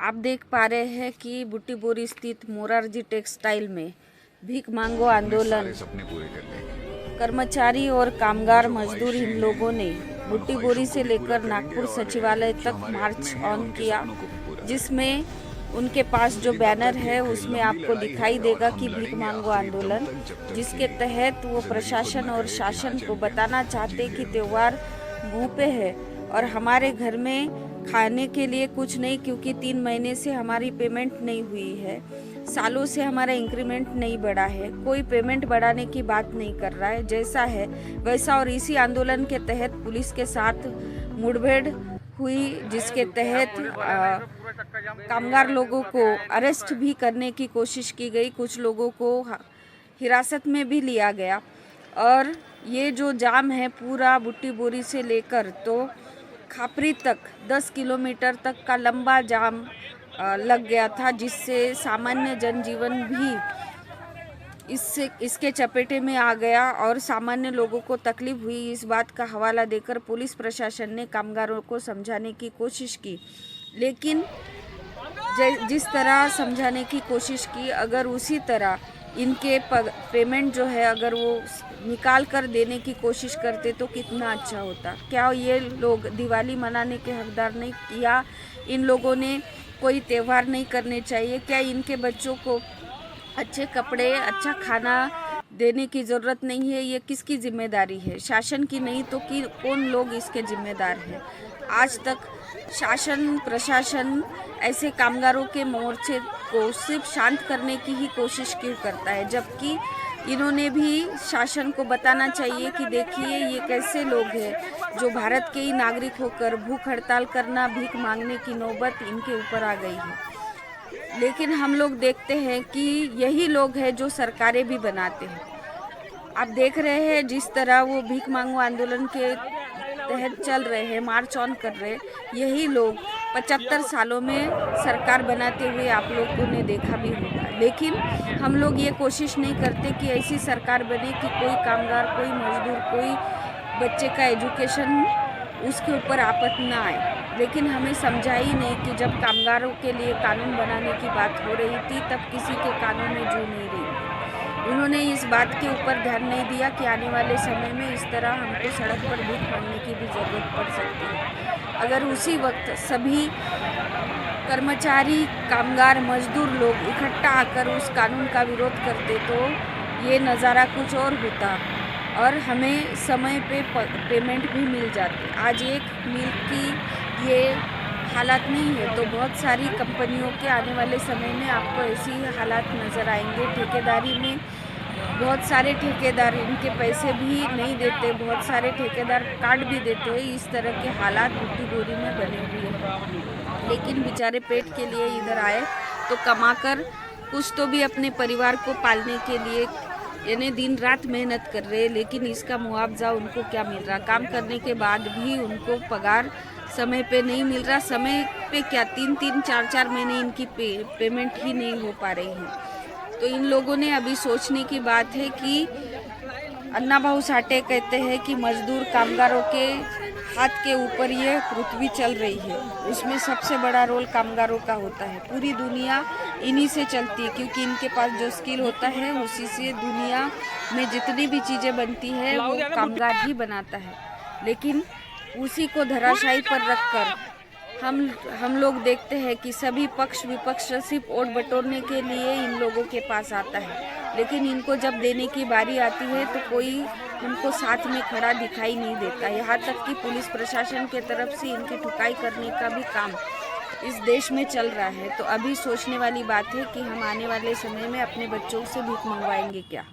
आप देख पा रहे हैं कि बुट्टी बोरी स्थित मोरारजी टेक्सटाइल में भीख मांगो आंदोलन कर्मचारी और कामगार मजदूर इन लोगों ने बुट्टी बोरी से लेकर नागपुर सचिवालय तक मार्च ऑन किया, जिसमें उनके पास जो बैनर है उसमें आपको दिखाई देगा कि भीख मांगो आंदोलन, जिसके तहत वो प्रशासन और शासन को बताना चाहते कि त्योहार मुंह पे है और हमारे घर में खाने के लिए कुछ नहीं, क्योंकि 3 महीने से हमारी पेमेंट नहीं हुई है, सालों से हमारा इंक्रीमेंट नहीं बढ़ा है, कोई पेमेंट बढ़ाने की बात नहीं कर रहा है, जैसा है वैसा। और इसी आंदोलन के तहत पुलिस के साथ मुठभेड़ हुई, जिसके तहत कामगार लोगों को अरेस्ट भी करने की कोशिश की गई, कुछ लोगों को हिरासत में भी लिया गया। और ये जो जाम है पूरा बुट्टी बोरी से लेकर तो खापरी तक 10 किलोमीटर तक का लंबा जाम लग गया था, जिससे सामान्य जनजीवन भी इसके चपेटे में आ गया और सामान्य लोगों को तकलीफ हुई। इस बात का हवाला देकर पुलिस प्रशासन ने कामगारों को समझाने की कोशिश की, लेकिन जिस तरह समझाने की कोशिश की, अगर उसी तरह इनके पेमेंट जो है अगर वो निकाल कर देने की कोशिश करते तो कितना अच्छा होता। क्या ये लोग दिवाली मनाने के हकदार नहीं, या इन लोगों ने कोई त्यौहार नहीं करने चाहिए? क्या इनके बच्चों को अच्छे कपड़े, अच्छा खाना देने की ज़रूरत नहीं है? ये किसकी जिम्मेदारी है? शासन की नहीं तो कौन लोग इसके जिम्मेदार हैं? आज तक शासन प्रशासन ऐसे कामगारों के मोर्चे को सिर्फ शांत करने की ही कोशिश क्यों करता है, जबकि इन्होंने भी शासन को बताना चाहिए कि देखिए ये कैसे लोग हैं जो भारत के ही नागरिक होकर भूख हड़ताल करना, भीख मांगने की नौबत इनके ऊपर आ गई है। लेकिन हम लोग देखते हैं कि यही लोग हैं जो सरकारें भी बनाते हैं। आप देख रहे हैं जिस तरह वो भीख मांगो आंदोलन के तहत चल रहे हैं, मार्च ऑन कर रहे हैं, यही लोग 75 सालों में सरकार बनाते हुए आप लोगों ने देखा भी होगा। लेकिन हम लोग ये कोशिश नहीं करते कि ऐसी सरकार बने कि कोई कामगार, कोई मजदूर, कोई बच्चे का एजुकेशन उसके ऊपर आपत ना आए। लेकिन हमें समझा ही नहीं कि जब कामगारों के लिए कानून बनाने की बात हो रही थी तब किसी के कानों में जू नहीं रही थी। उन्होंने इस बात के ऊपर ध्यान नहीं दिया कि आने वाले समय में इस तरह हमको सड़क पर भीख मांगने की भी ज़रूरत पड़ सकती है। अगर उसी वक्त सभी कर्मचारी, कामगार, मजदूर लोग इकट्ठा आकर उस कानून का विरोध करते तो ये नज़ारा कुछ और होता और हमें समय पे पेमेंट भी मिल जाती। आज एक मिल की ये हालात नहीं है तो बहुत सारी कंपनियों के आने वाले समय में आपको ऐसी हालात नज़र आएंगे। ठेकेदारी में बहुत सारे ठेकेदार इनके पैसे भी नहीं देते, बहुत सारे ठेकेदार काट भी देते हैं। इस तरह के हालात बुट्टी बोरी में बने हुए हैं। लेकिन बेचारे पेट के लिए इधर आए तो कमाकर कुछ तो भी अपने परिवार को पालने के लिए यानी दिन रात मेहनत कर रहे हैं, लेकिन इसका मुआवजा उनको क्या मिल रहा? काम करने के बाद भी उनको पगार समय पे नहीं मिल रहा। समय पे क्या 3-3, 4-4 महीने इनकी पेमेंट ही नहीं हो पा रही है। तो इन लोगों ने अभी सोचने की बात है कि अन्ना भाऊ साठे कहते हैं कि मजदूर कामगारों के हाथ के ऊपर ये पृथ्वी चल रही है, उसमें सबसे बड़ा रोल कामगारों का होता है। पूरी दुनिया इन्हीं से चलती है, क्योंकि इनके पास जो स्किल होता है उसी से दुनिया में जितनी भी चीज़ें बनती है वो कामगार ही बनाता है। लेकिन उसी को धराशायी पर रखकर हम लोग देखते हैं कि सभी पक्ष विपक्ष सिर्फ वोट बटोरने के लिए इन लोगों के पास आता है, लेकिन इनको जब देने की बारी आती है तो कोई उनको साथ में खड़ा दिखाई नहीं देता। यहाँ तक कि पुलिस प्रशासन के तरफ से इनकी ठुकाई करने का भी काम इस देश में चल रहा है। तो अभी सोचने वाली बात है कि हम आने वाले समय में अपने बच्चों से भीख मंगवाएंगे क्या।